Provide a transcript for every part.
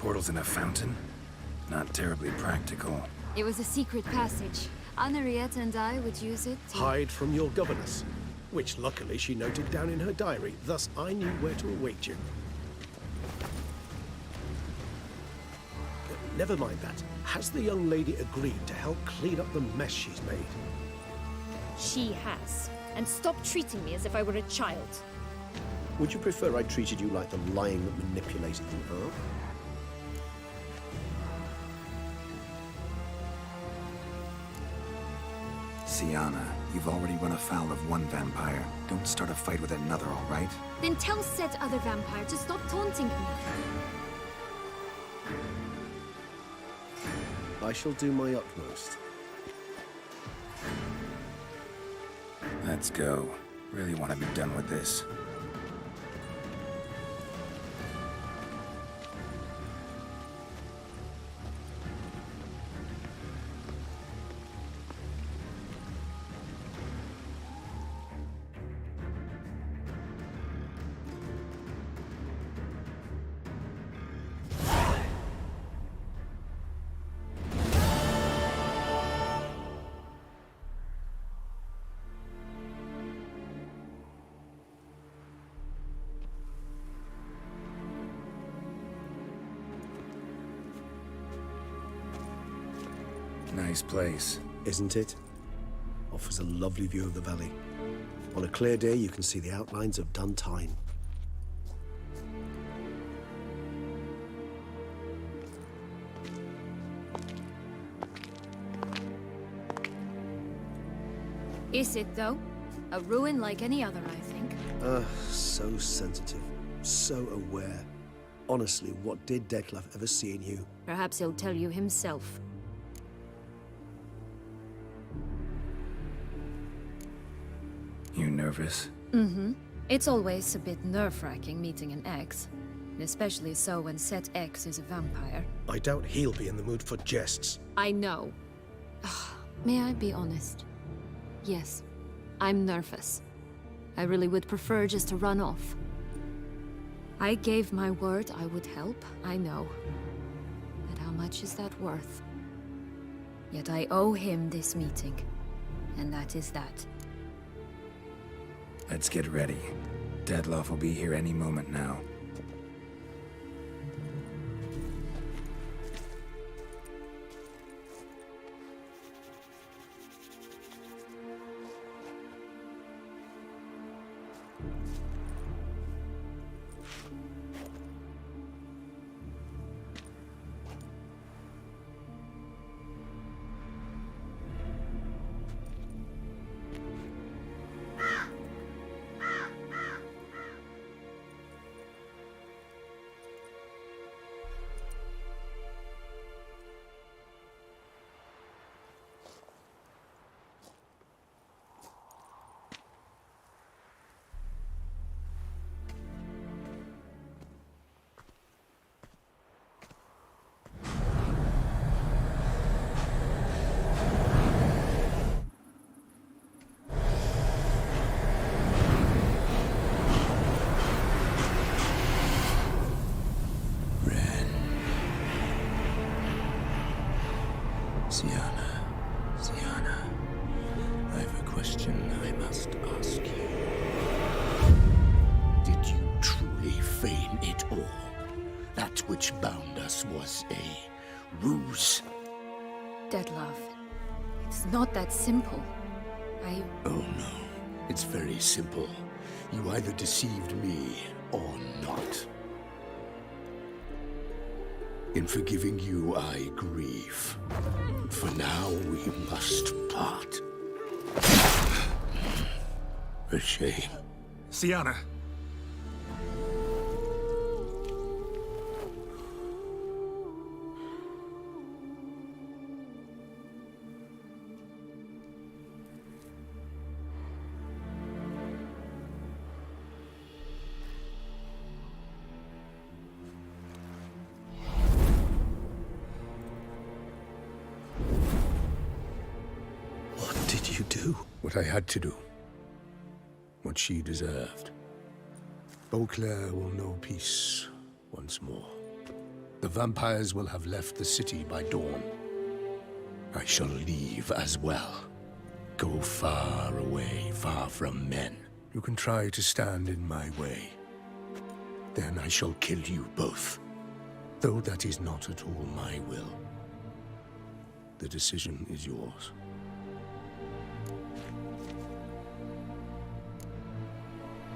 Portals in a fountain? Not terribly practical. It was a secret passage. Henriette and I would use it to... Hide from your governess, which luckily she noted down in her diary, thus I knew where to await you. Never mind that. Has the young lady agreed to help clean up the mess she's made? She has. And stop treating me as if I were a child. Would you prefer I treated you like the lying, manipulated you are? Sienna, you've already run afoul of one vampire. Don't start a fight with another, all right? Then tell said other vampire to stop taunting me. I shall do my utmost. Let's go. Really want to be done with this. Nice place. Isn't it? Offers a lovely view of the valley. On a clear day, you can see the outlines of Duntine. Is it, though? A ruin like any other, I think. So sensitive. So aware. Honestly, what did Detlef ever see in you? Perhaps he'll tell you himself. You nervous? Mm-hmm. It's always a bit nerve-wracking meeting an ex. Especially so when said ex is a vampire. I doubt he'll be in the mood for jests. I know. May I be honest? Yes, I'm nervous. I really would prefer just to run off. I gave my word I would help, I know. But how much is that worth? Yet I owe him this meeting. And that is that. Let's get ready. Detlef will be here any moment now. Sienna, I have a question I must ask you. Did you truly feign it all? That which bound us was a ruse? Detlef, it's not that simple. Oh no, it's very simple. You either deceived me or not. In forgiving you, I grieve. For now, we must part. A shame. Sienna! What I had to do. What she deserved. Beauclair will know peace once more. The vampires will have left the city by dawn. I shall leave as well. Go far away, far from men. You can try to stand in my way. Then I shall kill you both. Though that is not at all my will. The decision is yours.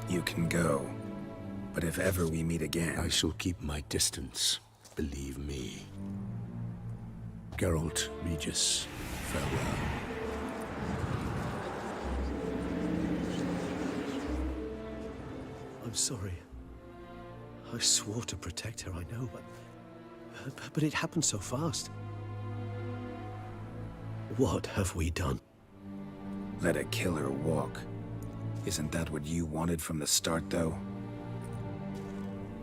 You can go. But if ever we meet again... I shall keep my distance, believe me. Geralt, Regis, farewell. I'm sorry. I swore to protect her, I know, but it happened so fast. What have we done? Let a killer walk. Isn't that what you wanted from the start, though?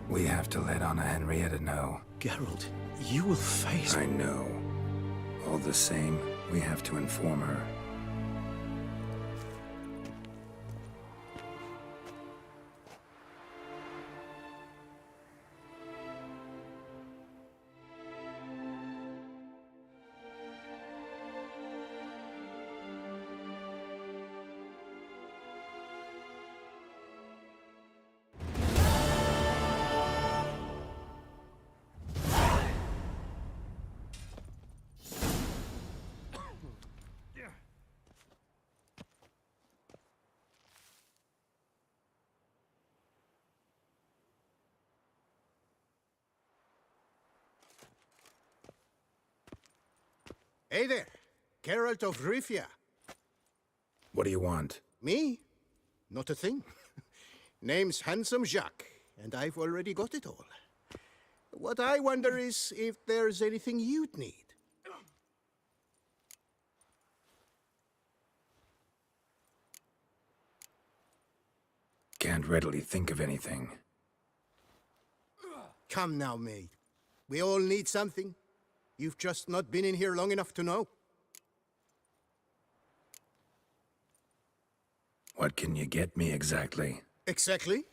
We have to let Anna Henrietta know. Geralt, you will face... I know. All the same, we have to inform her. Hey there, Geralt of Rivia. What do you want? Me? Not a thing. Name's Handsome Jacques, and I've already got it all. What I wonder is if there's anything you'd need. Can't readily think of anything. Come now, mate. We all need something. You've just not been in here long enough to know. What can you get me exactly? Exactly.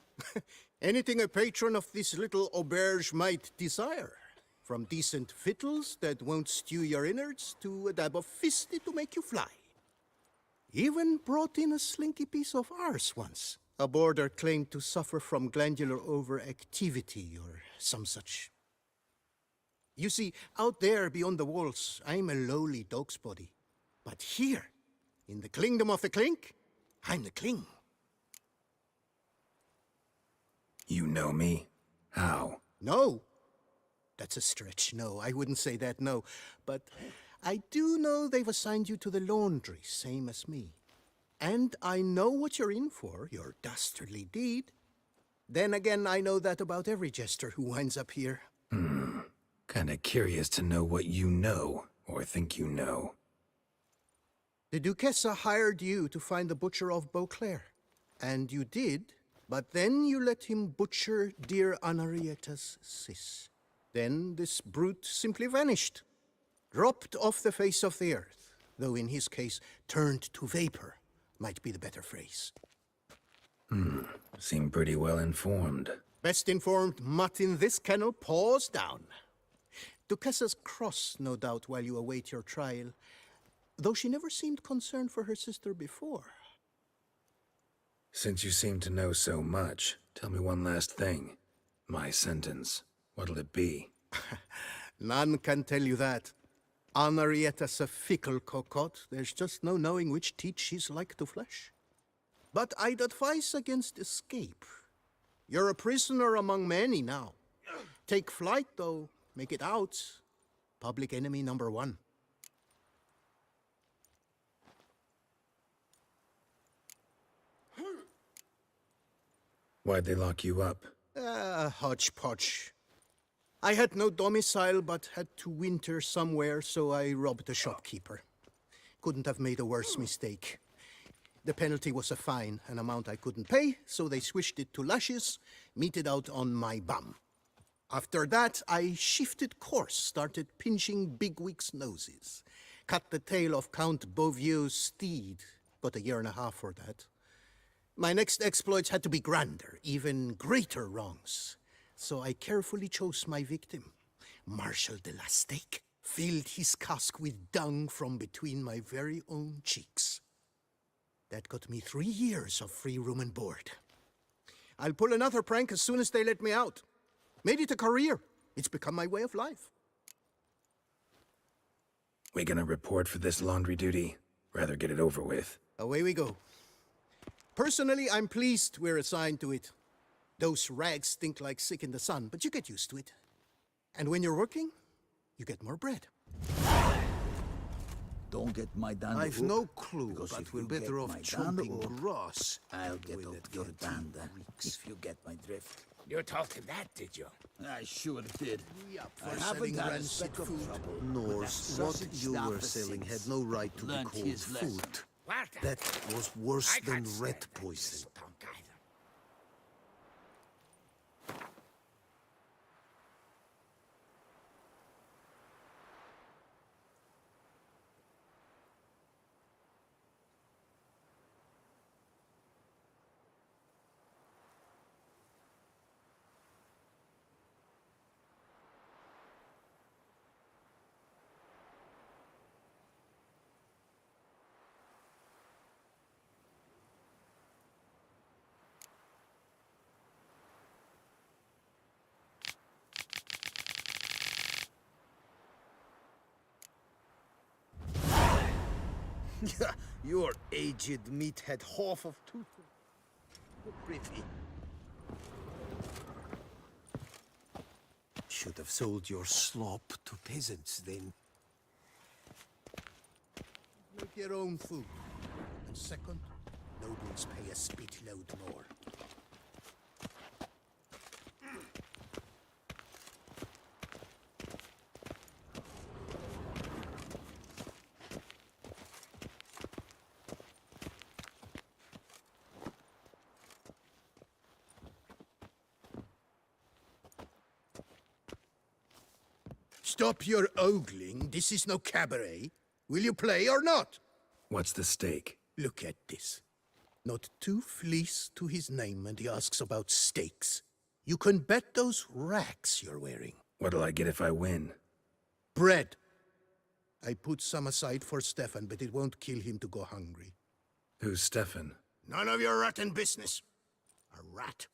Anything a patron of this little auberge might desire. From decent victuals that won't stew your innards to a dab of fisty to make you fly. Even brought in a slinky piece of arse once. A boarder claimed to suffer from glandular overactivity or some such. You see, out there beyond the walls, I'm a lowly dog's body. But here, in the kingdom of the clink, I'm the king. You know me? How? No. That's a stretch, no. I wouldn't say that, no. But I do know they've assigned you to the laundry, same as me. And I know what you're in for, your dastardly deed. Then again, I know that about every jester who winds up here. Kinda curious to know what you know, or think you know. The Duchessa hired you to find the butcher of Beauclair. And you did, but then you let him butcher dear Anarietta's sis. Then this brute simply vanished. Dropped off the face of the earth, though in his case, turned to vapor, might be the better phrase. Seem pretty well informed. Best informed mutt in this kennel paws down. Duchessa's cross, no doubt, while you await your trial, though she never seemed concerned for her sister before. Since you seem to know so much, tell me one last thing. My sentence, what'll it be? None can tell you that. Anarietta's a fickle cocotte. There's just no knowing which teeth she's like to flesh. But I'd advise against escape. You're a prisoner among many now. Take flight, though. Make it out. Public enemy number one. Why'd they lock you up? Hodgepodge. I had no domicile, but had to winter somewhere, so I robbed a shopkeeper. Couldn't have made a worse mistake. The penalty was a fine, an amount I couldn't pay, so they switched it to lashes, meted out on my bum. After that, I shifted course, started pinching bigwigs' noses. Cut the tail of Count Beauvieux's steed. Got a year and a half for that. My next exploits had to be grander, even greater wrongs. So I carefully chose my victim. Marshal de la Stake filled his cask with dung from between my very own cheeks. That got me 3 years of free room and board. I'll pull another prank as soon as they let me out. Made it a career. It's become my way of life. We gonna report for this laundry duty? Rather get it over with. Away we go. Personally, I'm pleased we're assigned to it. Those rags stink like sick in the sun, but you get used to it. And when you're working, you get more bread. Don't get my dander I've up, no clue, because but if we're you better get off my dander chomping up, grass. I'll get Will up it your get dander, weeks? if you get my drift. You taught him that, did you? I sure did. Yup, I for haven't selling had a rancid speck of food. trouble with that Norse, what sausage you were snapper selling had since. no right to be Learned called his lesson. food. What? That was worse I than can't stand rat that poison. stunk either. Yeah, your aged meat had half of tooth. Pretty. Should have sold your slop to peasants then. Make your own food. And second, nobles pay a spitload more. Stop your ogling. This is no cabaret. Will you play or not? What's the stake? Look at this. Not 2 fleece to his name, and he asks about stakes. You can bet those racks you're wearing. What'll I get if I win? Bread. I put some aside for Stefan, but it won't kill him to go hungry. Who's Stefan? None of your rotten business. A rat.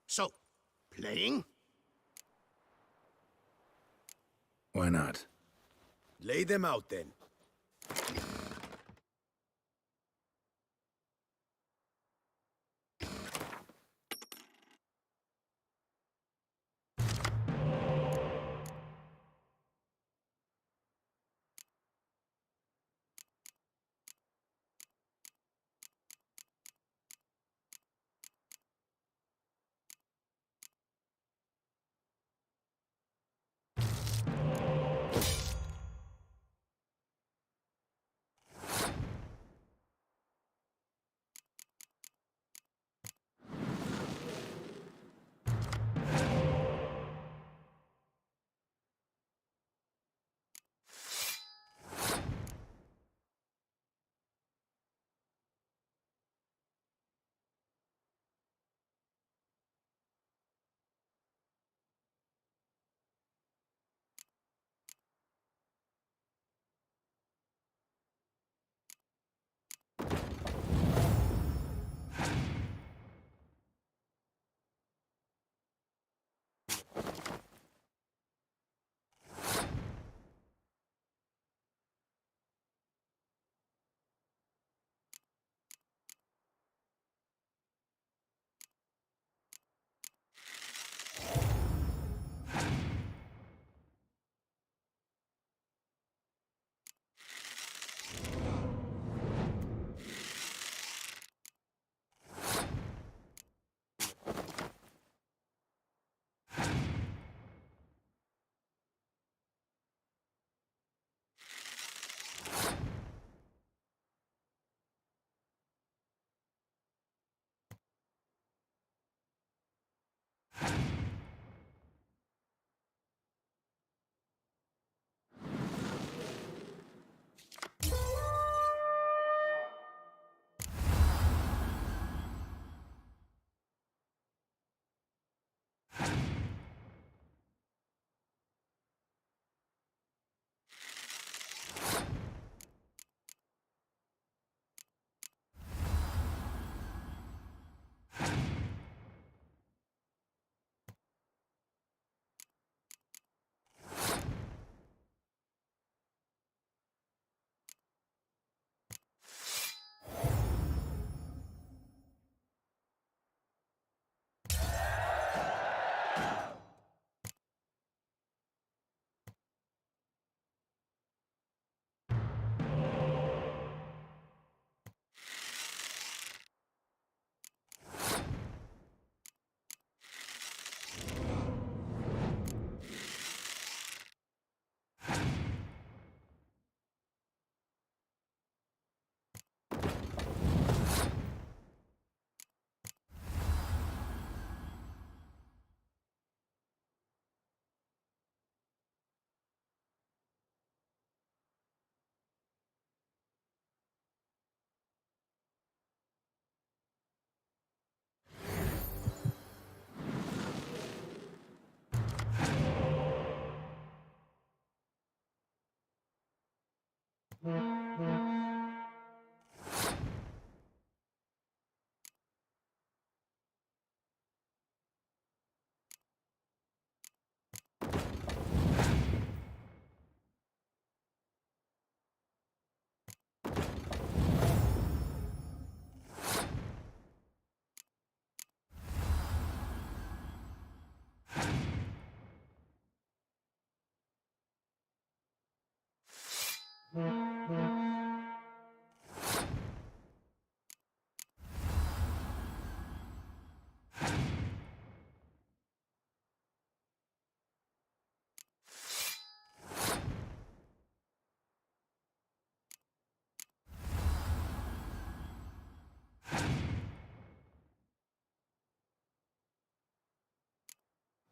So, playing? Why not? Lay them out then.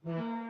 You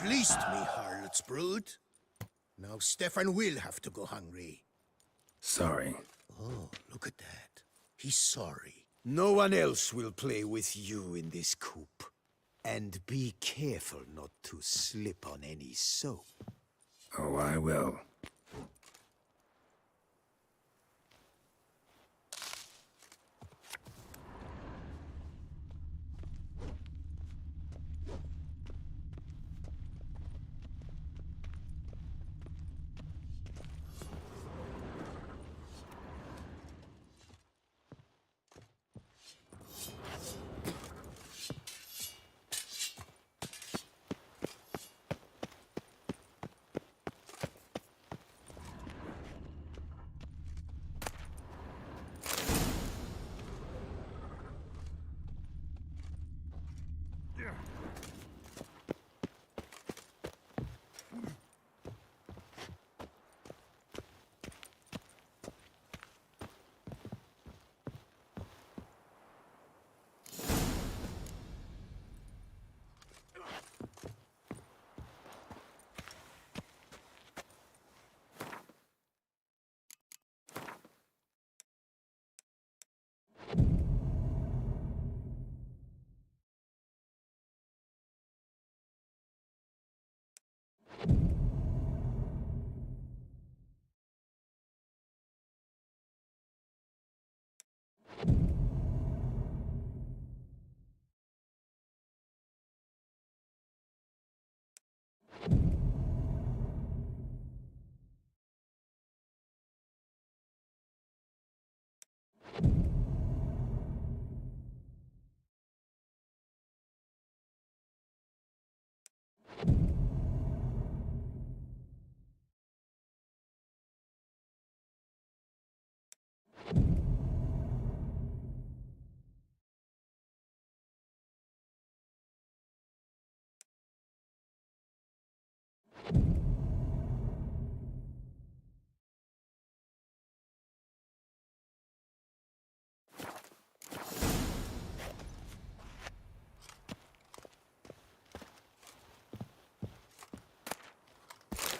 fleeced me, harlot's brood. Now Stefan will have to go hungry. Sorry. Oh, look at that. He's sorry. No one else will play with you in this coop. And be careful not to slip on any soap. Oh, I will.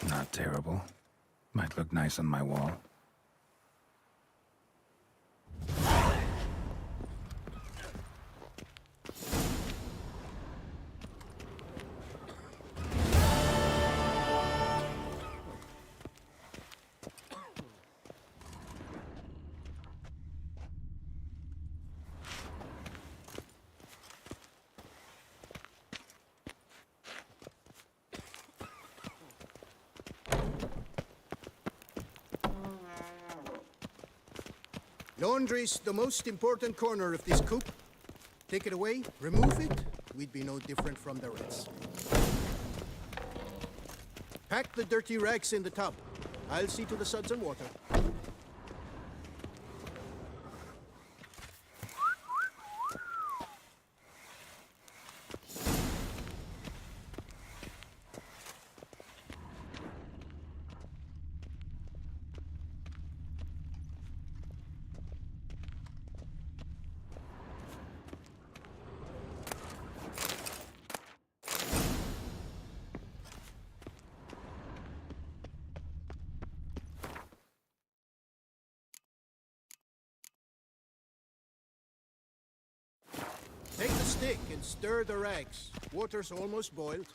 Not terrible. Might look nice on my wall. Laundry's the most important corner of this coop. Take it away, remove it, we'd be no different from the rest. Pack the dirty rags in the tub. I'll see to the suds and water. Take the stick and stir the rags. Water's almost boiled.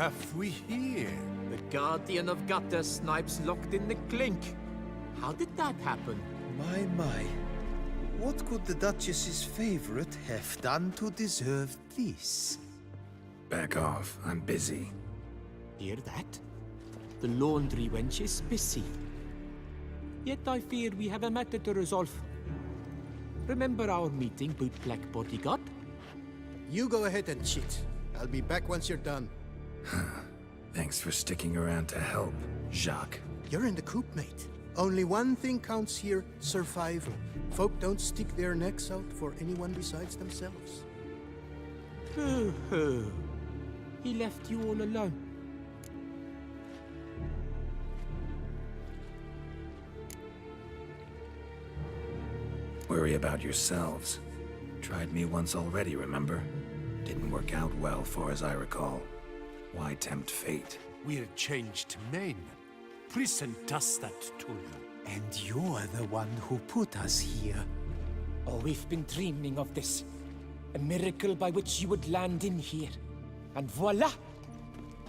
have we here? The Guardian of Gutter Snipes locked in the clink. How did that happen? My. What could the Duchess's favorite have done to deserve this? Back off. I'm busy. Hear that? The laundry wench is busy. Yet I fear we have a matter to resolve. Remember our meeting, bootblack bodyguard? You go ahead and cheat. I'll be back once you're done. Thanks for sticking around to help, Jacques. You're in the coop, mate. Only one thing counts here, survival. Folk don't stick their necks out for anyone besides themselves. He left you all alone. Worry about yourselves. Tried me once already, remember? Didn't work out well, far as I recall. Why tempt fate? We're changed men. Prison does that to you. And you're the one who put us here. Oh, we've been dreaming of this. A miracle by which you would land in here. And voila!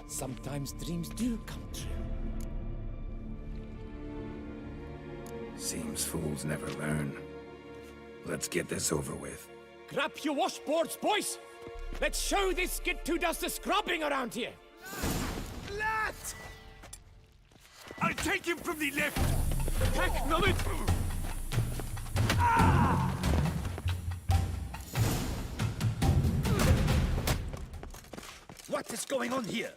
Sometimes dreams do come true. Seems fools never learn. Let's get this over with. Grab your washboards, boys! Let's show this kid who does the scrubbing around here! Lad! I'll take him from the left! Heck, no it! What is going on here?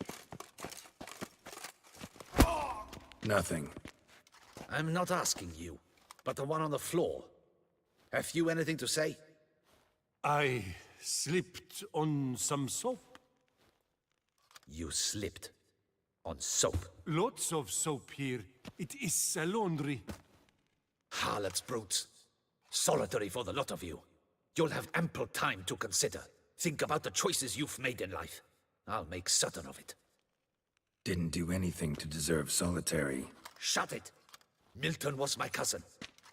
Nothing. I'm not asking you, but the one on the floor. Have you anything to say? I slipped on some soap. You slipped on soap. Lots of soap here. It is a laundry. Harlots, brutes. Solitary for the lot of you. You'll have ample time to consider. Think about the choices you've made in life. I'll make certain of it. Didn't do anything to deserve solitary. Shut it! Milton was my cousin.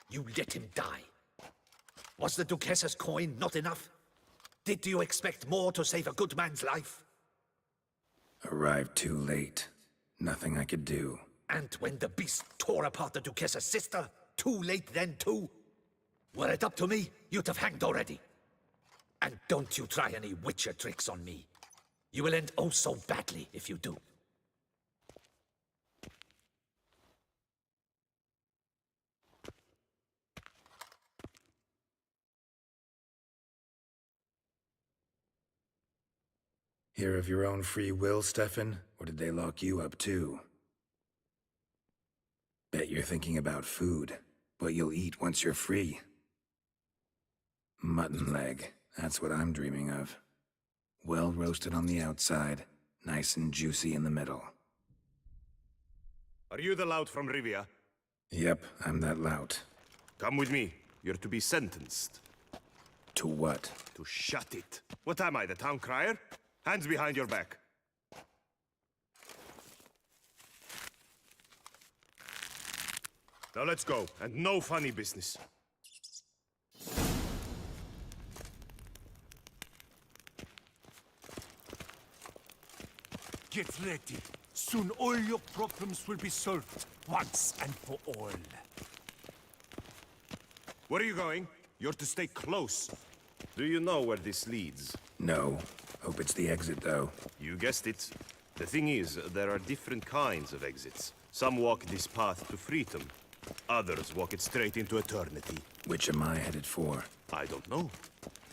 You let him die. Was the Duchess's coin not enough? Did you expect more to save a good man's life? Arrived too late. Nothing I could do. And when the beast tore apart the Duchess's sister, too late then too? Were it up to me, you'd have hanged already. And don't you try any witcher tricks on me. You will end oh so badly if you do. Here of your own free will, Stefan? Or did they lock you up too? Bet you're thinking about food. What you'll eat once you're free. Mutton leg. That's what I'm dreaming of. Well roasted on the outside, nice and juicy in the middle. Are you the lout from Rivia? Yep, I'm that lout. Come with me. You're to be sentenced. To what? To shut it. What am I, the town crier? Hands behind your back. Now let's go, and no funny business. Get ready. Soon all your problems will be solved, once and for all. Where are you going? You're to stay close. Do you know where this leads? No. Hope it's the exit, though. You guessed it. The thing is, there are different kinds of exits. Some walk this path to freedom. Others walk it straight into eternity. Which am I headed for? I don't know.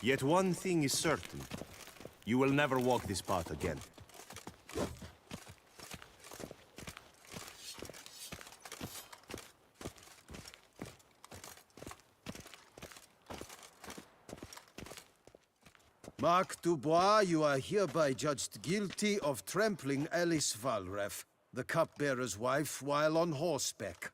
Yet one thing is certain. You will never walk this path again. Mark Dubois, you are hereby judged guilty of trampling Alice Valref, the cupbearer's wife, while on horseback.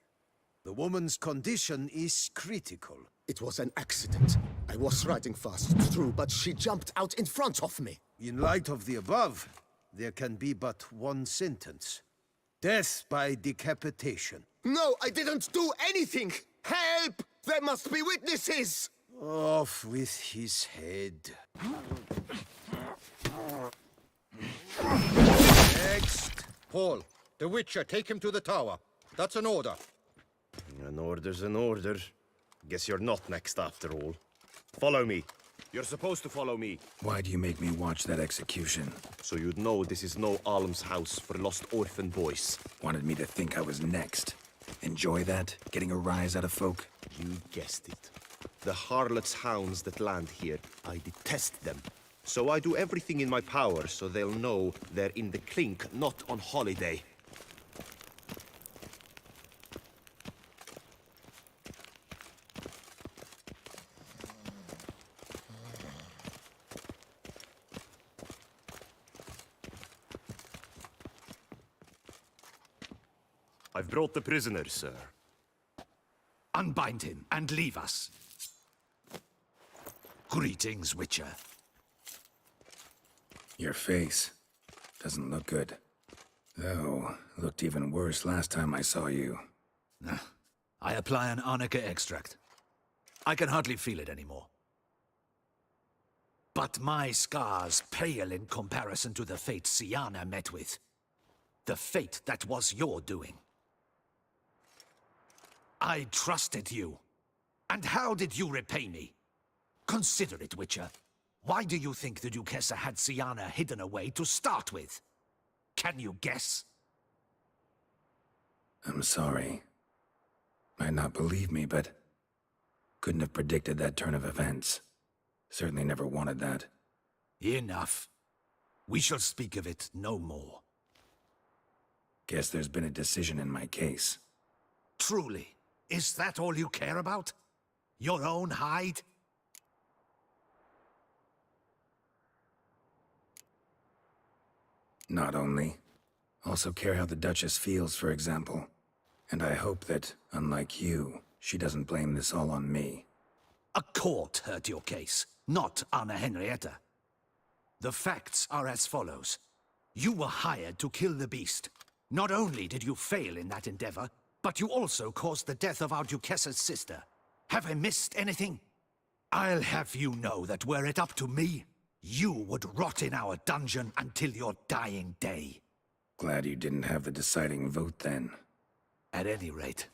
The woman's condition is critical. It was an accident. I was riding fast, true, but she jumped out in front of me. In light of the above, there can be but one sentence. Death by decapitation. No, I didn't do anything! Help! There must be witnesses! Off with his head. Next. Paul, the Witcher, take him to the tower. That's an order. An order's an order. Guess you're not next after all. Follow me. You're supposed to follow me. Why do you make me watch that execution? So you'd know this is no almshouse for lost orphan boys. Wanted me to think I was next. Enjoy that? Getting a rise out of folk? You guessed it. The harlots' hounds that land here, I detest them. So I do everything in my power so they'll know they're in the clink, not on holiday. I've brought the prisoner, sir. Unbind him and leave us. Greetings, Witcher. Your face doesn't look good. Though, looked even worse last time I saw you. I apply an arnica extract. I can hardly feel it anymore. But my scars pale in comparison to the fate Siana met with. The fate that was your doing. I trusted you. And how did you repay me? Consider it, Witcher. Why do you think the Duchessa had Siana hidden away to start with? Can you guess? I'm sorry. Might not believe me, but couldn't have predicted that turn of events. Certainly never wanted that. Enough. We shall speak of it no more. Guess there's been a decision in my case. Truly, is that all you care about? Your own hide? Not only. Also care how the Duchess feels, for example. And I hope that, unlike you, she doesn't blame this all on me. A court heard your case, not Anna Henrietta. The facts are as follows. You were hired to kill the beast. Not only did you fail in that endeavor, but you also caused the death of our Duchessa's sister. Have I missed anything? I'll have you know that were it up to me, you would rot in our dungeon until your dying day. Glad you didn't have the deciding vote then. At any rate,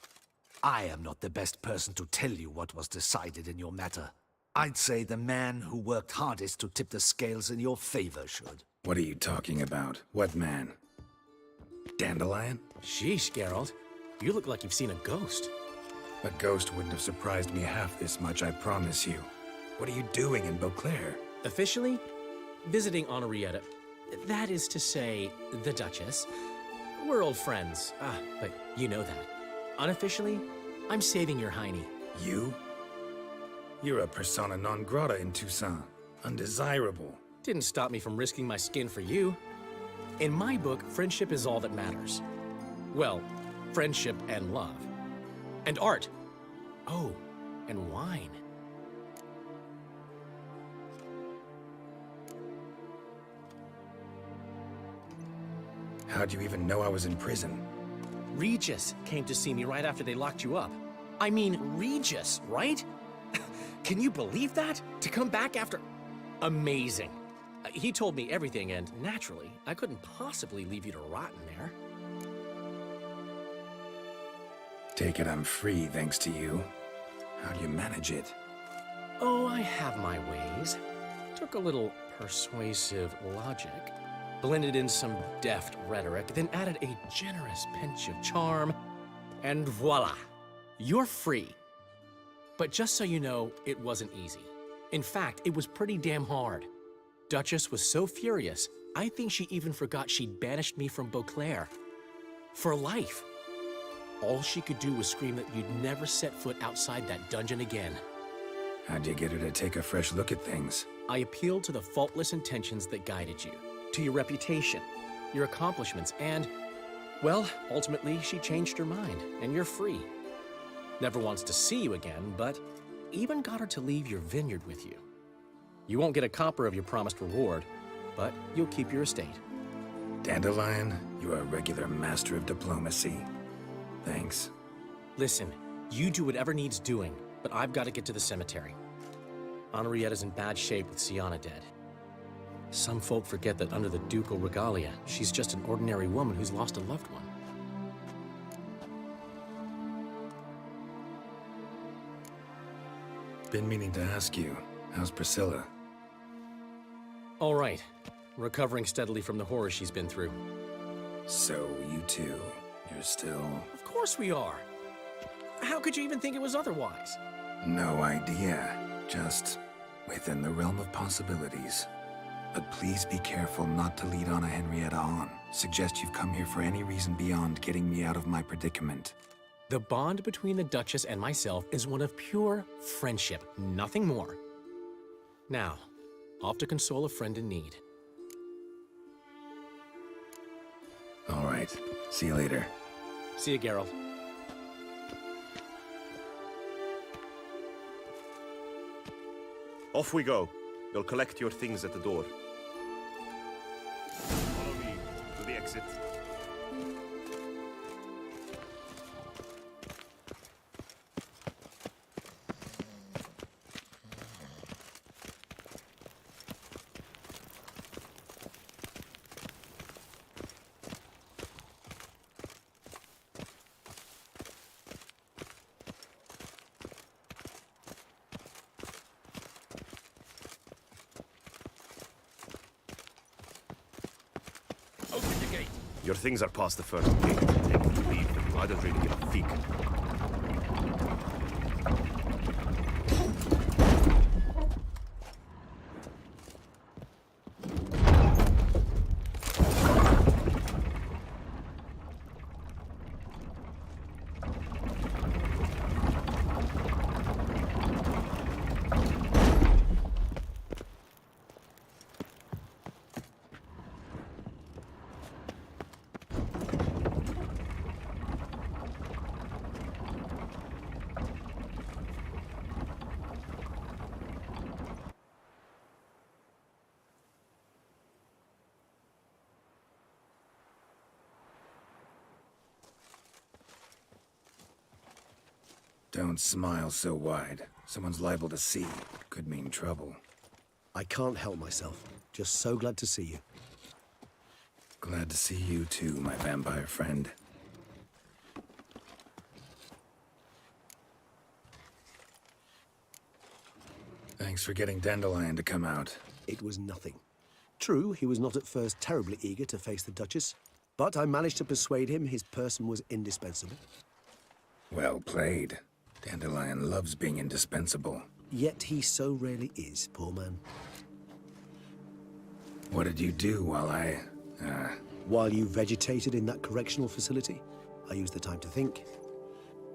I am not the best person to tell you what was decided in your matter. I'd say the man who worked hardest to tip the scales in your favor should. What are you talking about? What man? Dandelion? Sheesh, Geralt. You look like you've seen a ghost. A ghost wouldn't have surprised me half this much, I promise you. What are you doing in Beauclair? Officially, visiting Henrietta. That is to say, the Duchess. We're old friends. But you know that. Unofficially, I'm saving your hiney. You? You're a persona non grata in Toussaint. Undesirable. Didn't stop me from risking my skin for you. In my book, friendship is all that matters. Well, friendship and love. And art. Oh, and wine. How'd you even know I was in prison? Regis came to see me right after they locked you up. I mean, Regis, right? Can you believe that? To come back after... Amazing. He told me everything, and naturally, I couldn't possibly leave you to rot in there. Take it I'm free, thanks to you. How'd you manage it? Oh, I have my ways. Took a little persuasive logic, blended in some deft rhetoric, then added a generous pinch of charm, and voila! You're free. But just so you know, it wasn't easy. In fact, it was pretty damn hard. Duchess was so furious, I think she even forgot she'd banished me from Beauclair. For life. All she could do was scream that you'd never set foot outside that dungeon again. How'd you get her to take a fresh look at things? I appealed to the faultless intentions that guided you, to your reputation, your accomplishments, and, well, ultimately she changed her mind, and you're free. Never wants to see you again, but even got her to leave your vineyard with you. You won't get a copper of your promised reward, but you'll keep your estate. Dandelion, you're a regular master of diplomacy. Thanks. Listen, you do whatever needs doing, but I've got to get to the cemetery. Henrietta's in bad shape with Siana dead. Some folk forget that under the ducal regalia, she's just an ordinary woman who's lost a loved one. Been meaning to ask you, how's Priscilla? All right. Recovering steadily from the horror she's been through. So, you two, you're still... Of course we are. How could you even think it was otherwise? No idea. Just within the realm of possibilities. But please be careful not to lead Anna Henrietta on. Suggest you've come here for any reason beyond getting me out of my predicament. The bond between the Duchess and myself is one of pure friendship, nothing more. Now, off to console a friend in need. All right. See you later. See you, Geralt. Off we go. You'll collect your things at the door. Follow me to the exit. Your things are past the first gate. Take them to leave them. I don't really give a fig. Don't smile so wide. Someone's liable to see. Could mean trouble. I can't help myself. Just so glad to see you. Glad to see you too, my vampire friend. Thanks for getting Dandelion to come out. It was nothing. True, he was not at first terribly eager to face the Duchess, but I managed to persuade him his person was indispensable. Well played. Dandelion loves being indispensable. Yet he so rarely is, poor man. What did you do while While you vegetated in that correctional facility, I used the time to think.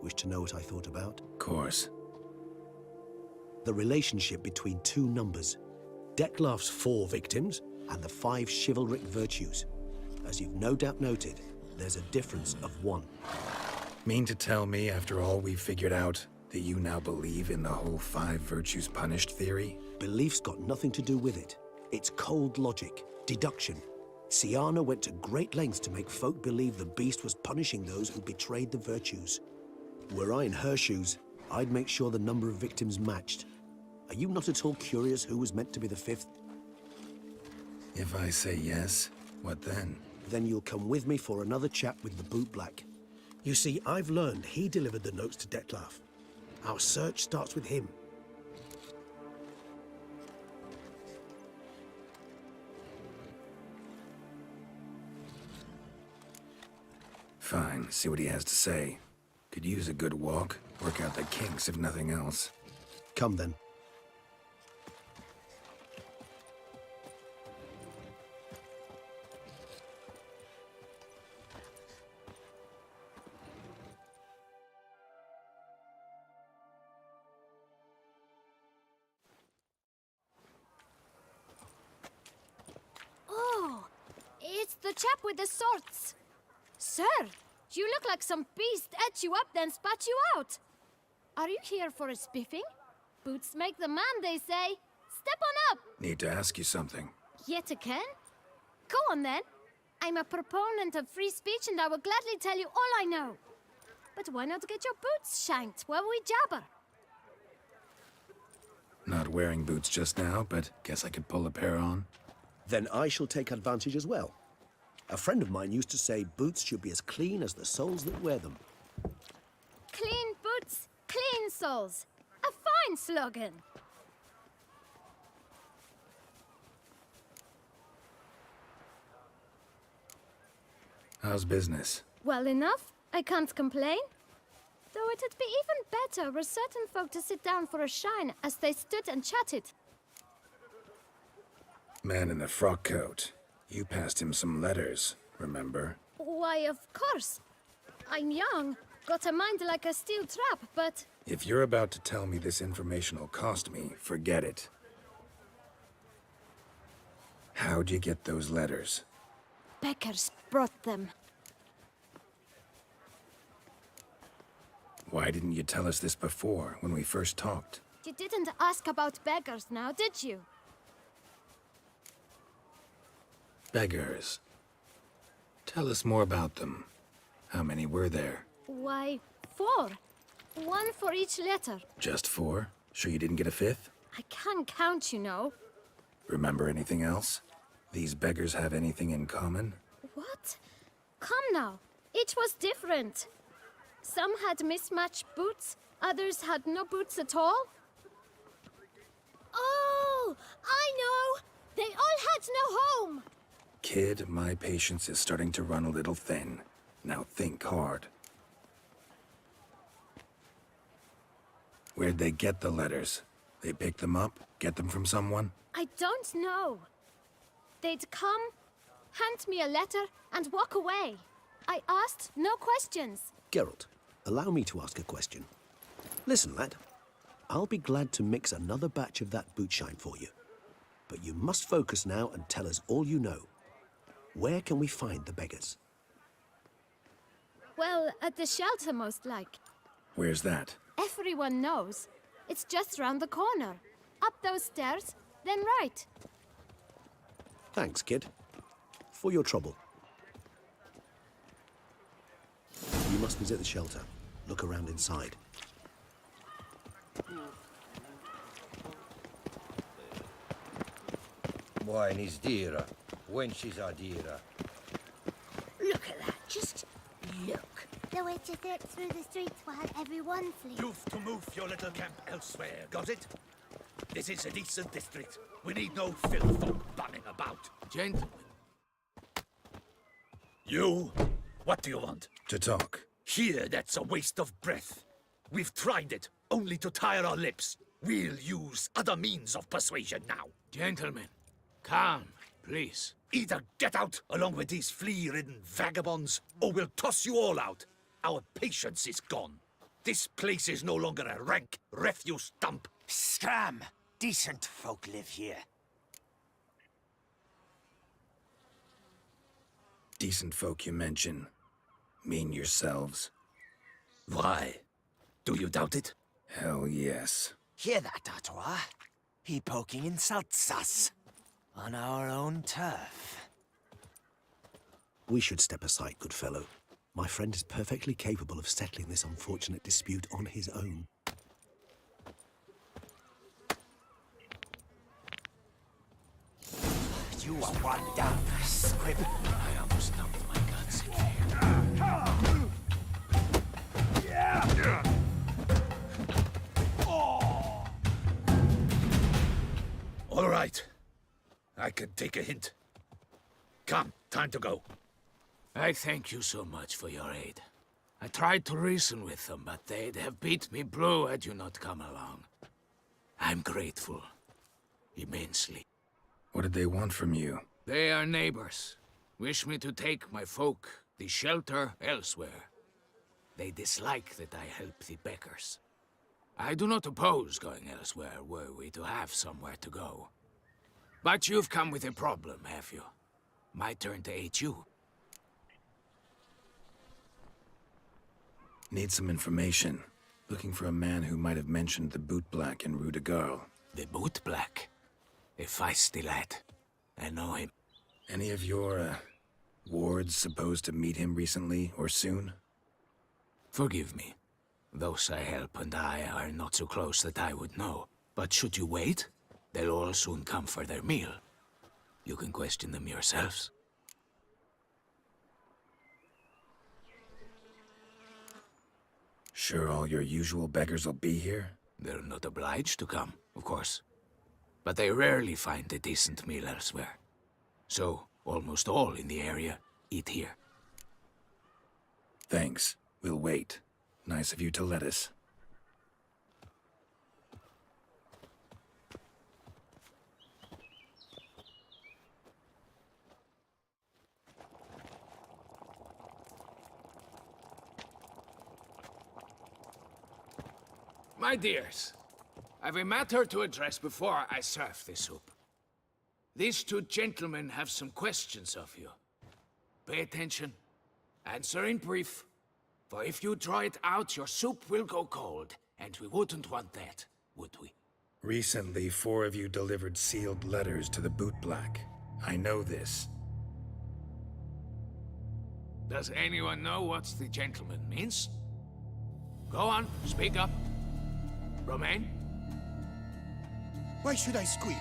Wish to know what I thought about? Of course. The relationship between two numbers. Dettlaff's 4 victims and the 5 chivalric virtues. As you've no doubt noted, there's a difference of 1. Mean to tell me, after all we've figured out, that you now believe in the whole 5 virtues punished theory? Belief's got nothing to do with it. It's cold logic, deduction. Syanna went to great lengths to make folk believe the beast was punishing those who betrayed the virtues. Were I in her shoes, I'd make sure the number of victims matched. Are you not at all curious who was meant to be the 5th? If I say yes, what then? Then you'll come with me for another chat with the bootblack. You see, I've learned he delivered the notes to Dettlaff. Our search starts with him. Fine, see what he has to say. Could use a good walk, work out the kinks if nothing else. Come then. The chap with the swords. Sir, you look like some beast ate you up then spat you out. Are you here for a spiffing? Boots make the man, they say. Step on up. Need to ask you something. Yet again? Go on then. I'm a proponent of free speech and I will gladly tell you all I know. But why not get your boots shanked while we jabber? Not wearing boots just now, but guess I could pull a pair on. Then I shall take advantage as well. A friend of mine used to say boots should be as clean as the soles that wear them. Clean boots, clean soles. A fine slogan. How's business? Well enough. I can't complain. Though it'd be even better were certain folk to sit down for a shine as they stood and chatted. Man in the frock coat. You passed him some letters, remember? Why, of course. I'm young, got a mind like a steel trap, but... If you're about to tell me this information will cost me, forget it. How'd you get those letters? Beggars brought them. Why didn't you tell us this before, when we first talked? You didn't ask about beggars now, did you? Beggars. Tell us more about them. How many were there? Why, 4. 1 for each letter. Just 4? Sure you didn't get a 5th? I can't count, you know. Remember anything else? These beggars have anything in common? What? Come now. Each was different. Some had mismatched boots, others had no boots at all. Oh, I know! They all had no home! Kid, my patience is starting to run a little thin. Now think hard. Where'd they get the letters? They pick them up? Get them from someone? I don't know. They'd come, hand me a letter, and walk away. I asked no questions. Geralt, allow me to ask a question. Listen, lad. I'll be glad to mix another batch of that boot shine for you. But you must focus now and tell us all you know. Where can we find the beggars? Well, at the shelter, most like. Where's that? Everyone knows. It's just round the corner. Up those stairs, then right. Thanks, kid. For your trouble. You must visit the shelter. Look around inside. Wine is dearer. Wenches are dearer. Look at that. Just look. The way to slip through the streets while everyone flees. You've to move your little camp elsewhere, got it? This is a decent district. We need no filth folk bunning about. Gentlemen. You? What do you want? To talk. Here, that's a waste of breath. We've tried it, only to tire our lips. We'll use other means of persuasion now. Gentlemen, calm, please. Either get out along with these flea-ridden vagabonds, or we'll toss you all out. Our patience is gone. This place is no longer a rank refuse dump. Scram! Decent folk live here. Decent folk you mention. Mean yourselves. Why? Do you doubt it? Hell yes. Hear that, Artois? He poking insults us. On our own turf. We should step aside, good fellow. My friend is perfectly capable of settling this unfortunate dispute on his own. You are one down, squib. I almost dumped my guts in here. All right. I can take a hint. Come, time to go. I thank you so much for your aid. I tried to reason with them, but they'd have beat me blue had you not come along. I'm grateful. Immensely. What did they want from you? They are neighbors. Wish me to take my folk, the shelter, elsewhere. They dislike that I help the beggars. I do not oppose going elsewhere were we to have somewhere to go. But you've come with a problem, have you? My turn to aid you. Need some information. Looking for a man who might have mentioned the boot black in Rue de Garl. The boot black? A feisty lad. I know him. Any of your, wards supposed to meet him recently or soon? Forgive me. Those I help and I are not so close that I would know. But should you wait, they'll all soon come for their meal. You can question them yourselves. Sure all your usual beggars will be here? They're not obliged to come, of course. But they rarely find a decent meal elsewhere. So, almost all in the area eat here. Thanks. We'll wait. Nice of you to let us. My dears, I've a matter to address before I serve the soup. These two gentlemen have some questions of you. Pay attention. Answer in brief. For if you draw it out, your soup will go cold. And we wouldn't want that, would we? Recently, 4 of you delivered sealed letters to the bootblack. I know this. Does anyone know what the gentleman means? Go on, speak up. Romain? Why should I squeal?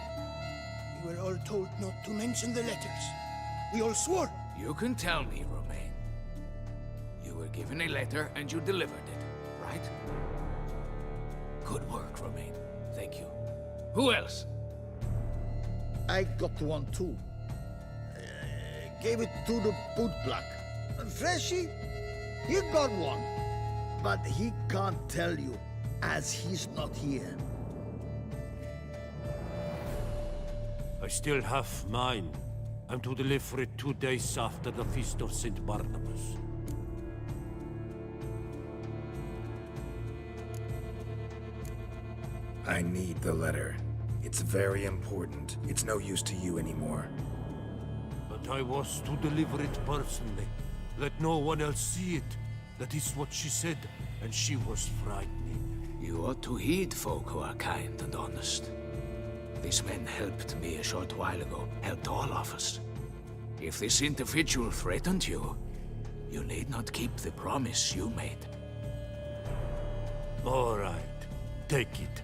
We were all told not to mention the letters. We all swore. You can tell me, Romain. You were given a letter and you delivered it, right? Good work, Romain. Thank you. Who else? I got one too. Gave it to the bootblack. Freshy, he got one. But he can't tell you, as he's not here. I still have mine. I'm to deliver it 2 days after the Feast of St. Barnabas. I need the letter. It's very important. It's no use to you anymore. But I was to deliver it personally. Let no one else see it. That is what she said, and she was frightening. You ought to heed folk who are kind and honest. These men helped me a short while ago, helped all of us. If this individual threatened you, you need not keep the promise you made. All right, take it.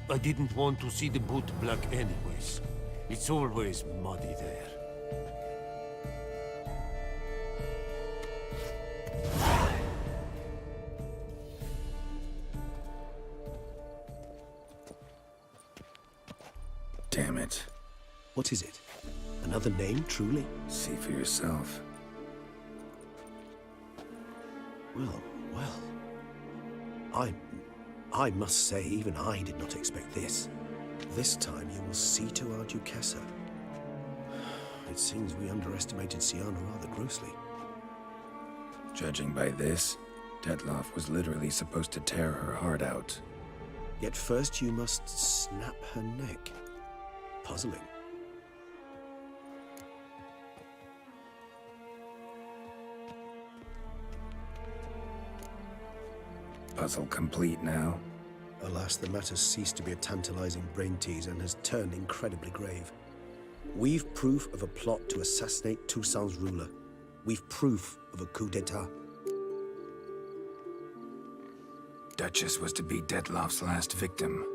I didn't want to see the bootblack anyways. It's always muddy there. Damn it. What is it? Another name, truly? See for yourself. Well, well. I must say, even I did not expect this. This time you will see to our Duchessa. It seems we underestimated Siana rather grossly. Judging by this, Detloff was literally supposed to tear her heart out. Yet first you must snap her neck. Puzzling. Puzzle complete now. Alas, the matter's ceased to be a tantalizing brain tease and has turned incredibly grave. We've proof of a plot to assassinate Toussaint's ruler. We've proof of a coup d'etat. Duchess was to be Detloff's last victim.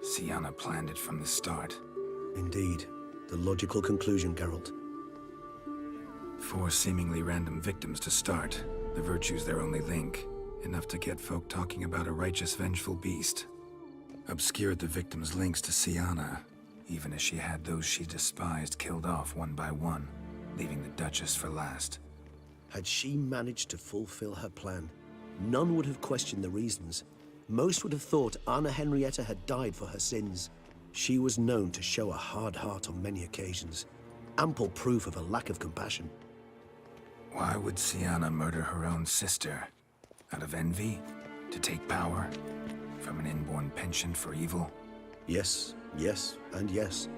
Siana planned it from the start. Indeed. The logical conclusion, Geralt. 4 seemingly random victims to start. The virtue's their only link. Enough to get folk talking about a righteous, vengeful beast. Obscured the victims' links to Siana, even as she had those she despised killed off one by one, leaving the Duchess for last. Had she managed to fulfill her plan, none would have questioned the reasons. Most would have thought Anna Henrietta had died for her sins. She was known to show a hard heart on many occasions. Ample proof of a lack of compassion. Why would Siana murder her own sister? Out of envy? To take power? From an inborn penchant for evil? Yes, yes, and yes.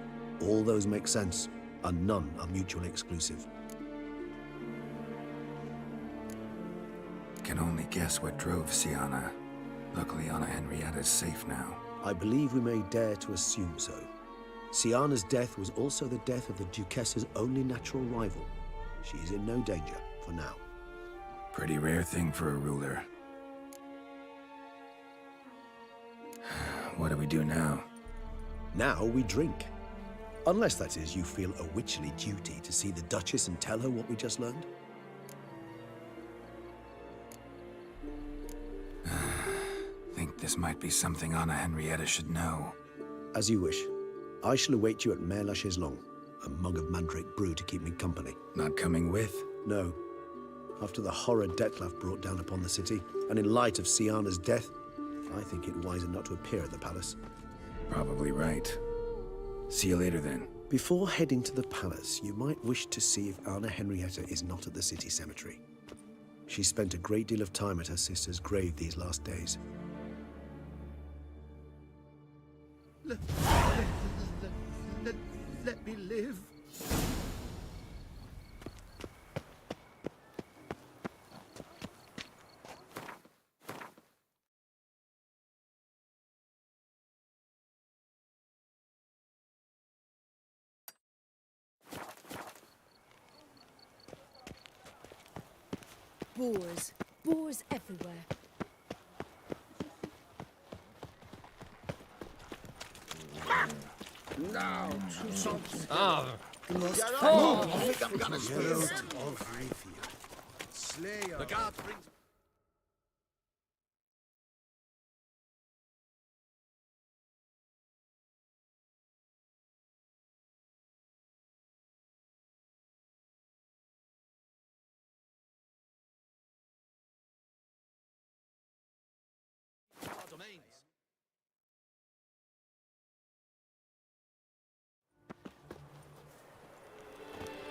All those make sense, and none are mutually exclusive. Can only guess what drove Siana. Luckily, Anna Henrietta's safe now. I believe we may dare to assume so. Siana's death was also the death of the Duchessa's only natural rival. She is in no danger, for now. Pretty rare thing for a ruler. What do we do now? Now we drink. Unless, that is, you feel a witcherly duty to see the Duchess and tell her what we just learned. Think this might be something Anna Henrietta should know. As you wish. I shall await you at Mare la Chaiselongue. A mug of mandrake brew to keep me company. Not coming with? No. After the horror Detlef brought down upon the city, and in light of Siana's death, I think it wiser not to appear at the palace. Probably right. See you later, then. Before heading to the palace, you might wish to see if Anna Henrietta is not at the city cemetery. She spent a great deal of time at her sister's grave these last days. Let me live. Boars. Boars everywhere. Now, to something. Ah. I think I'm gonna Geralt of Rivia, Slayer. The guard brings... our domains.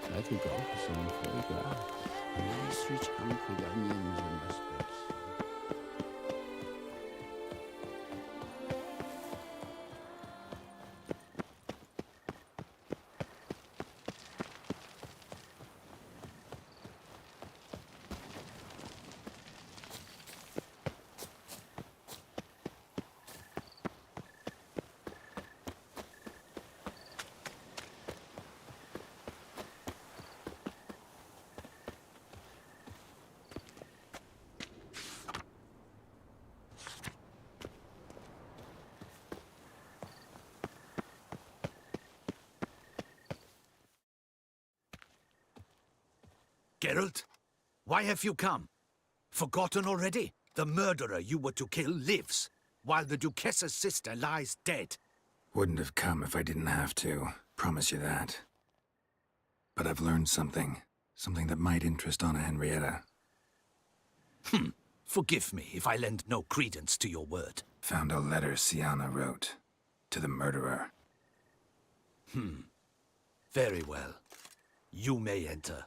I think I'll some photograph. A nice rich hunk with onions and aspects. Geralt, why have you come? Forgotten already? The murderer you were to kill lives, while the Duchessa's sister lies dead. Wouldn't have come if I didn't have to. Promise you that. But I've learned something. Something that might interest Anna Henrietta. Forgive me if I lend no credence to your word. Found a letter Siana wrote. To the murderer. Very well. You may enter.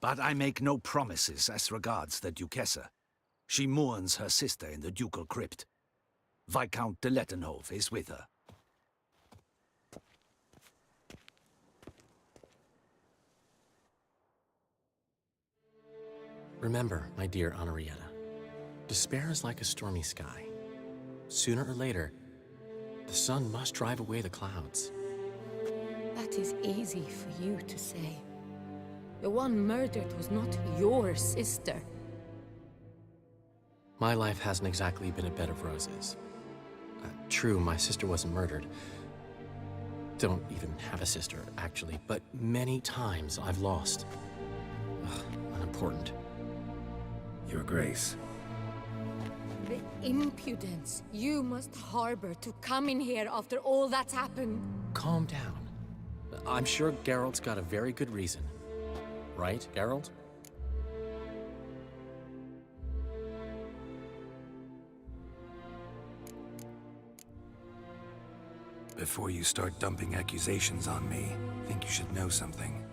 But I make no promises as regards the Duchessa. She mourns her sister in the ducal crypt. Viscount de Lettenhove is with her. Remember, my dear Henrietta, despair is like a stormy sky. Sooner or later, the sun must drive away the clouds. That is easy for you to say. The one murdered was not your sister. My life hasn't exactly been a bed of roses. True, my sister wasn't murdered. Don't even have a sister, actually, but many times I've lost. Unimportant. Your Grace. The impudence you must harbor to come in here after all that's happened. Calm down. I'm sure Geralt's got a very good reason. Right, Geralt? Before you start dumping accusations on me, I think you should know something.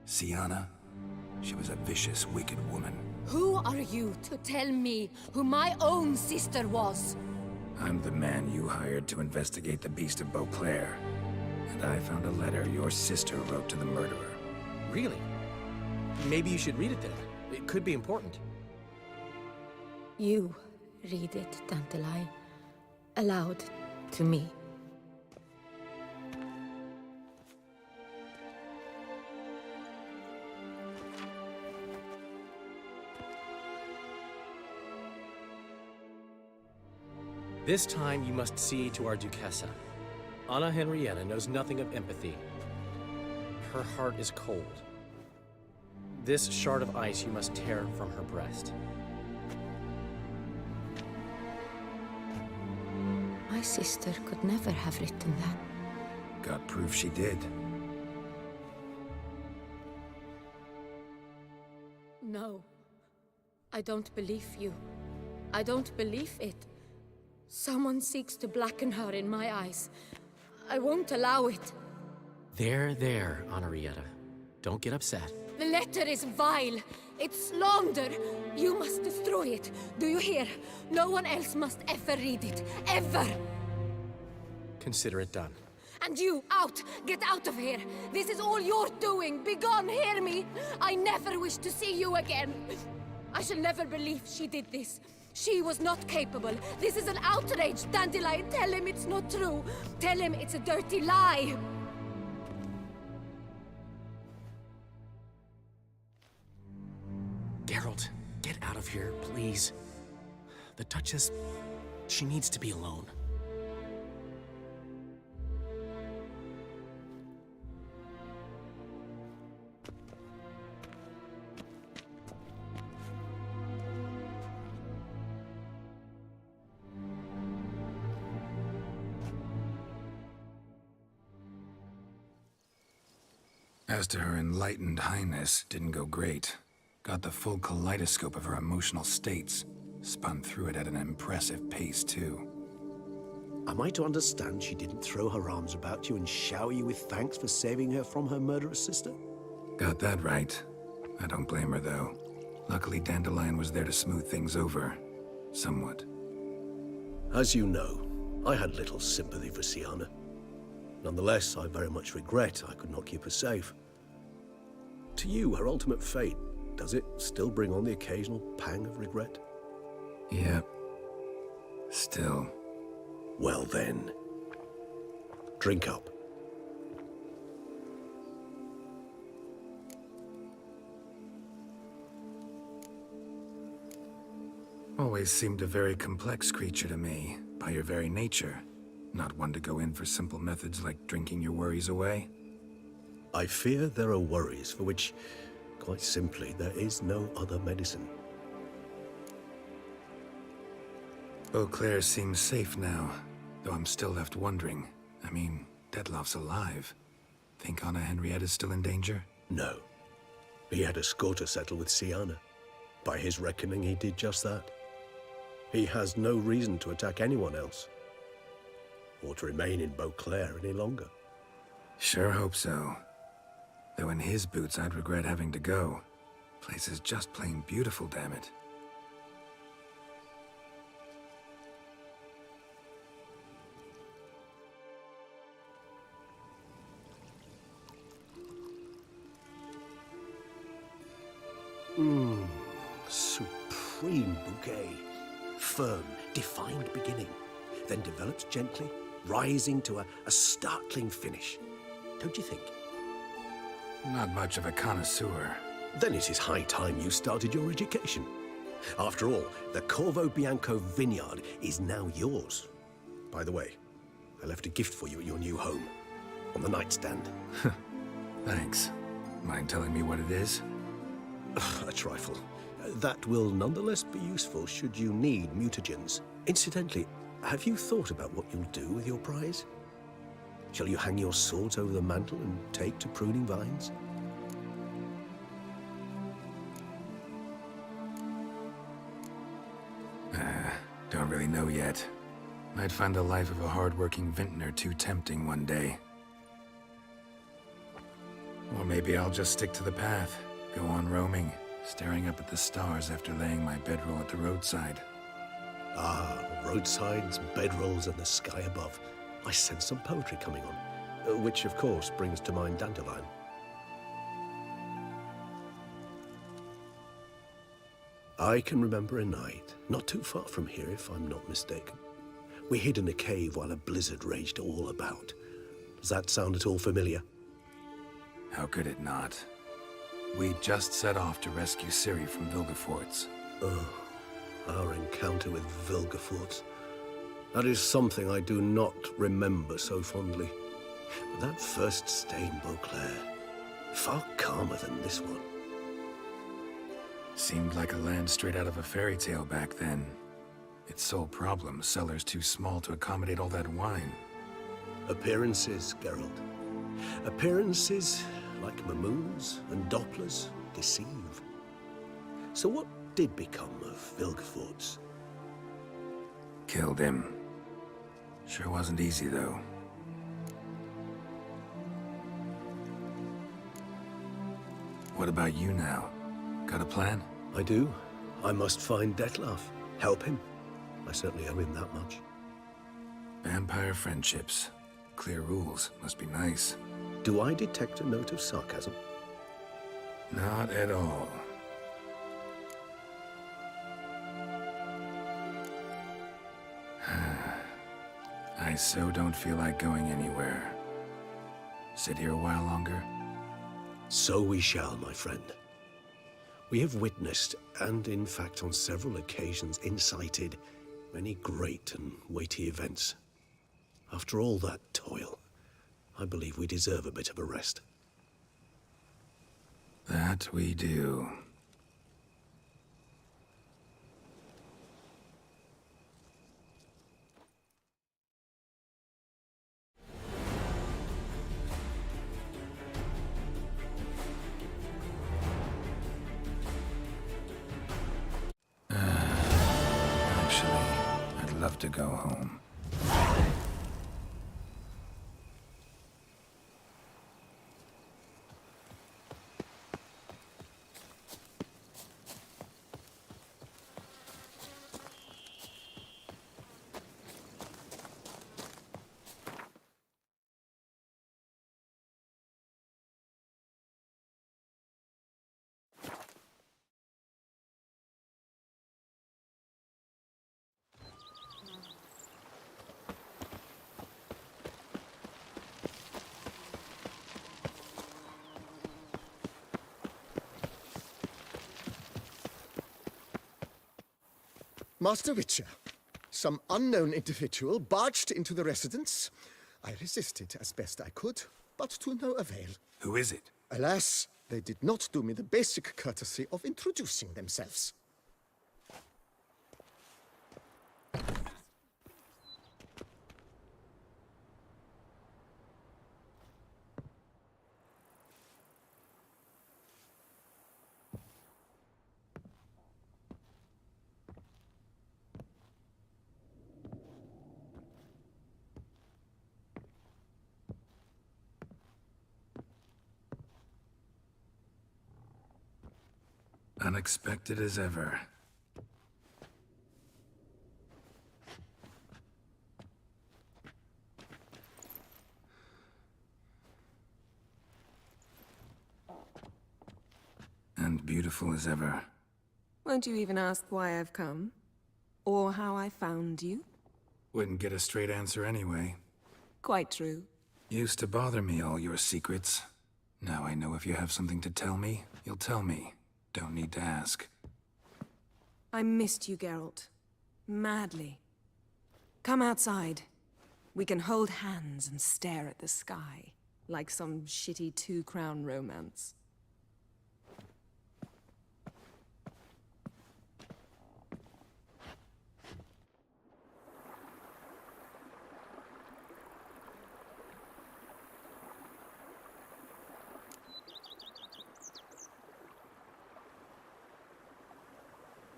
Siana, she was a vicious, wicked woman. Who are you to tell me who my own sister was? I'm the man you hired to investigate the Beast of Beauclair. And I found a letter your sister wrote to the murderer. Really? Maybe you should read it then. It could be important. You read it, Tantalai, aloud to me. This time you must see to our Duchessa. Anna Henrietta knows nothing of empathy. Her heart is cold. This shard of ice you must tear from her breast. My sister could never have written that. Got proof she did. No. I don't believe you. I don't believe it. Someone seeks to blacken her in my eyes. I won't allow it. There, Henrietta. Don't get upset. The letter is vile. It's slander. You must destroy it. Do you hear? No one else must ever read it. Ever! Consider it done. And you, out! Get out of here! This is all you're doing! Be gone, hear me! I never wish to see you again! I shall never believe she did this. She was not capable. This is an outrage, Dandelion. Tell him it's not true. Tell him it's a dirty lie. Geralt, get out of here, please. The Duchess, she needs to be alone. As to her enlightened highness, didn't go great. Got the full kaleidoscope of her emotional states. Spun through it at an impressive pace, too. Am I to understand she didn't throw her arms about you and shower you with thanks for saving her from her murderous sister? Got that right. I don't blame her, though. Luckily, Dandelion was there to smooth things over. Somewhat. As you know, I had little sympathy for Sienna. Nonetheless, I very much regret I could not keep her safe. To you, her ultimate fate, does it still bring on the occasional pang of regret? Yep. Still. Well then, drink up. Always seemed a very complex creature to me, by your very nature. Not one to go in for simple methods like drinking your worries away. I fear there are worries for which, quite simply, there is no other medicine. Beauclair seems safe now, though I'm still left wondering. I mean, Detloff's alive. Think Anna Henrietta's still in danger? No. He had a score to settle with Sienna. By his reckoning, he did just that. He has no reason to attack anyone else, or to remain in Beauclair any longer. Sure hope so. Though in his boots, I'd regret having to go. Place is just plain beautiful, damn it. Supreme bouquet. Firm, defined beginning, then develops gently, rising to a startling finish. Don't you think? Not much of a connoisseur. Then it is high time you started your education. After all, the Corvo Bianco vineyard is now yours. By the way, I left a gift for you at your new home, on the nightstand. Thanks. Mind telling me what it is? A trifle. That will nonetheless be useful should you need mutagens. Incidentally, have you thought about what you'll do with your prize? Shall you hang your swords over the mantle and take to pruning vines? Don't really know yet. Might find the life of a hard-working vintner too tempting one day. Or maybe I'll just stick to the path, go on roaming, staring up at the stars after laying my bedroll at the roadside. Ah, roadsides, bedrolls, and the sky above. I sense some poetry coming on, which of course brings to mind Dandelion. I can remember a night, not too far from here if I'm not mistaken. We hid in a cave while a blizzard raged all about. Does that sound at all familiar? How could it not? We just set off to rescue Ciri from Vilgefortz. Oh, our encounter with Vilgefortz. That is something I do not remember so fondly. But that first stay in Beauclair, far calmer than this one. Seemed like a land straight out of a fairy tale back then. Its sole problem, cellars too small to accommodate all that wine. Appearances, Geralt. Appearances, like Mamoons and Dopplers, deceive. So what did become of Vilgefortz? Killed him. Sure wasn't easy, though. What about you now? Got a plan? I do. I must find Detlef. Help him. I certainly owe him that much. Vampire friendships. Clear rules. Must be nice. Do I detect a note of sarcasm? Not at all. I so don't feel like going anywhere. Sit here a while longer? So we shall, my friend. We have witnessed, and in fact on several occasions incited, many great and weighty events. After all that toil, I believe we deserve a bit of a rest. That we do. Actually, I'd love to go home. Master Witcher, some unknown individual barged into the residence. I resisted as best I could, but to no avail. Who is it? Alas, they did not do me the basic courtesy of introducing themselves. Unexpected as ever. And beautiful as ever. Won't you even ask why I've come? Or how I found you? Wouldn't get a straight answer anyway. Quite true. Used to bother me, all your secrets. Now I know if you have something to tell me, you'll tell me. Don't need to ask. I missed you, Geralt. Madly. Come outside. We can hold hands and stare at the sky, like some shitty two-crown romance.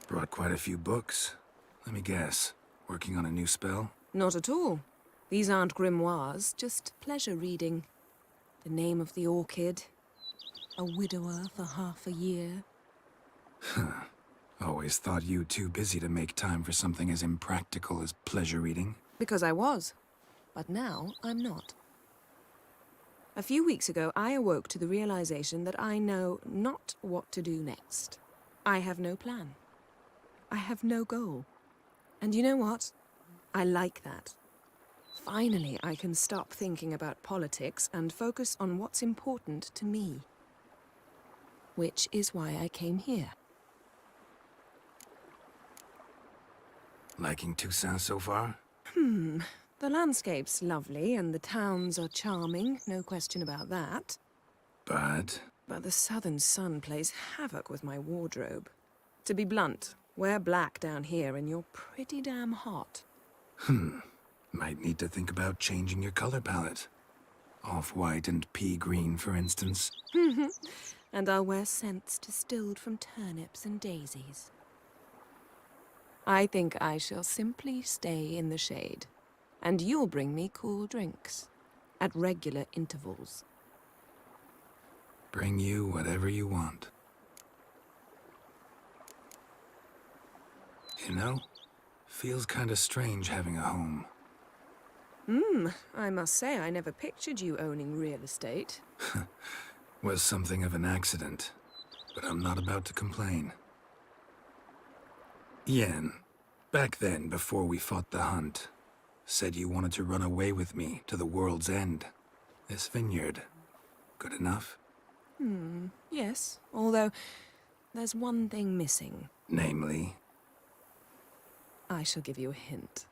Brought quite a few books. Let me guess. Working on a new spell? Not at all. These aren't grimoires, just pleasure reading. The Name of the Orchid. A widower for half a year. Huh. Always thought you too busy to make time for something as impractical as pleasure reading. Because I was. But now I'm not. A few weeks ago, I awoke to the realization that I know not what to do next. I have no plan. I have no goal. And you know what? I like that. Finally, I can stop thinking about politics and focus on what's important to me. Which is why I came here. Liking Toussaint so far? The landscape's lovely and the towns are charming, no question about that. But But the southern sun plays havoc with my wardrobe. To be blunt, wear black down here and you're pretty damn hot. might need to think about changing your color palette. Off-white and pea green, for instance. And I'll wear scents distilled from turnips and daisies. I think I shall simply stay in the shade. And you'll bring me cool drinks. At regular intervals. Bring you whatever you want. You know, feels kinda strange having a home. I must say I never pictured you owning real estate. Was something of an accident, but I'm not about to complain. Yen, back then, before we fought the hunt, said you wanted to run away with me to the world's end. This vineyard, good enough? Yes, although there's one thing missing. Namely, I shall give you a hint.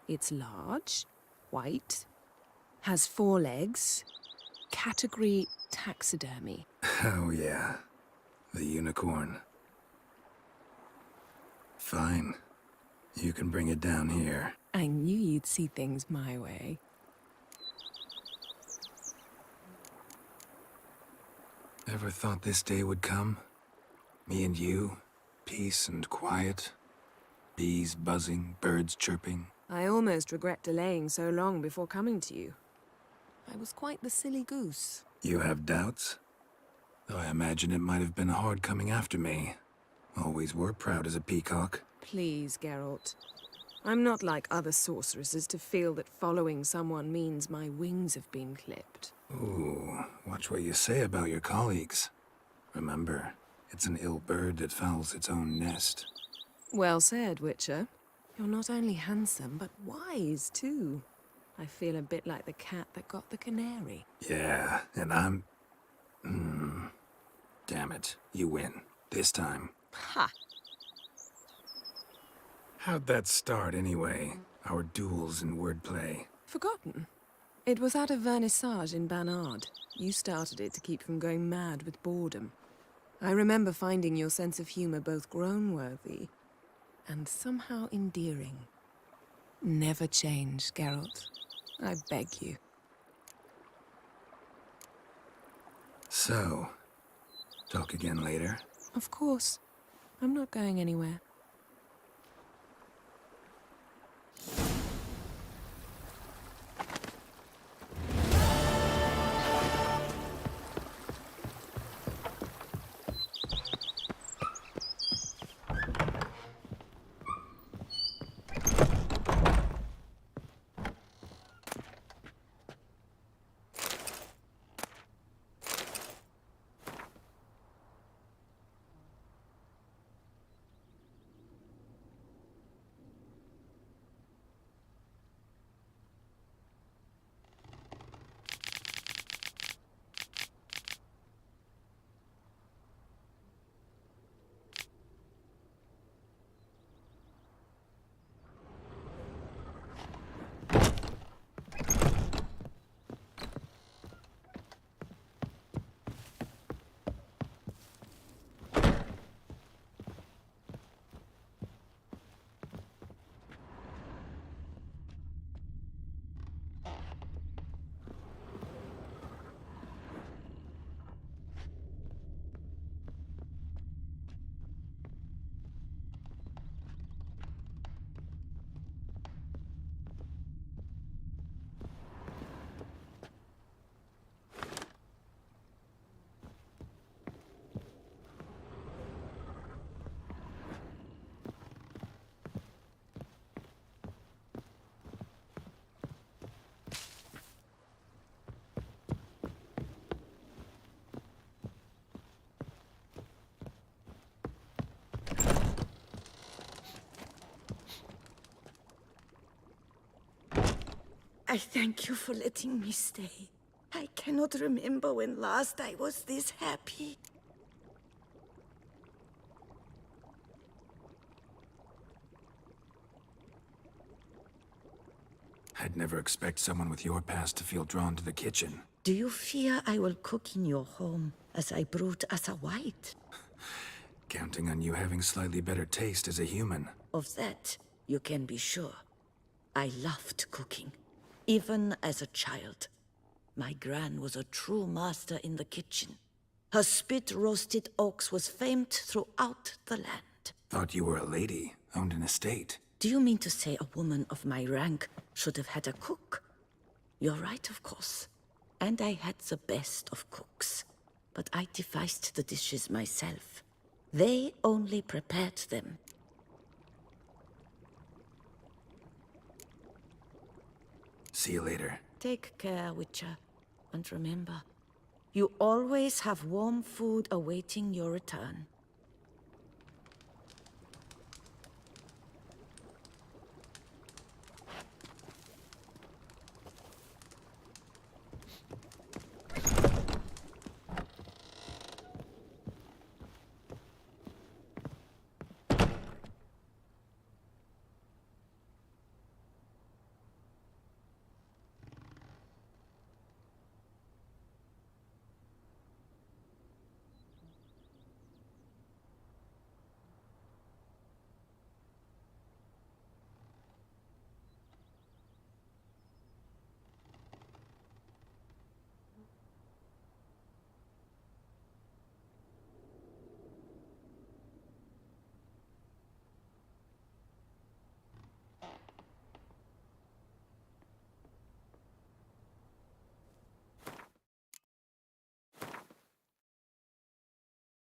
It's large, white, has 4 legs, category taxidermy. oh yeah, the unicorn. Fine, you can bring it down here. I knew you'd see things my way. Ever thought this day would come? Me and you, peace and quiet. Bees buzzing, birds chirping. I almost regret delaying so long before coming to you. I was quite the silly goose. You have doubts? Though I imagine it might have been hard coming after me. Always were proud as a peacock. Please, Geralt. I'm not like other sorceresses to feel that following someone means my wings have been clipped. Ooh, watch what you say about your colleagues. Remember, it's an ill bird that fouls its own nest. Well said, Witcher. You're not only handsome, but wise, too. I feel a bit like the cat that got the canary. Yeah, and I'm... Damn it, you win. This time. Ha! How'd that start, anyway? Our duels in wordplay. Forgotten. It was at a vernissage in Banard. You started it to keep from going mad with boredom. I remember finding your sense of humor both groan-worthy and somehow endearing. Never change, Geralt. I beg you. So, talk again later? Of course. I'm not going anywhere. I thank you for letting me stay. I cannot remember when last I was this happy. I'd never expect someone with your past to feel drawn to the kitchen. Do you fear I will cook in your home as I brute as a white? Counting on you having slightly better taste as a human. Of that, you can be sure. I loved cooking, even as a child. My gran was a true master in the kitchen. Her spit-roasted ox was famed throughout the land. Thought you were a lady, owned an estate. Do you mean to say a woman of my rank should have had a cook? You're right, of course. And I had the best of cooks. But I devised the dishes myself. They only prepared them. See you later. Take care, Witcher. And remember, you always have warm food awaiting your return.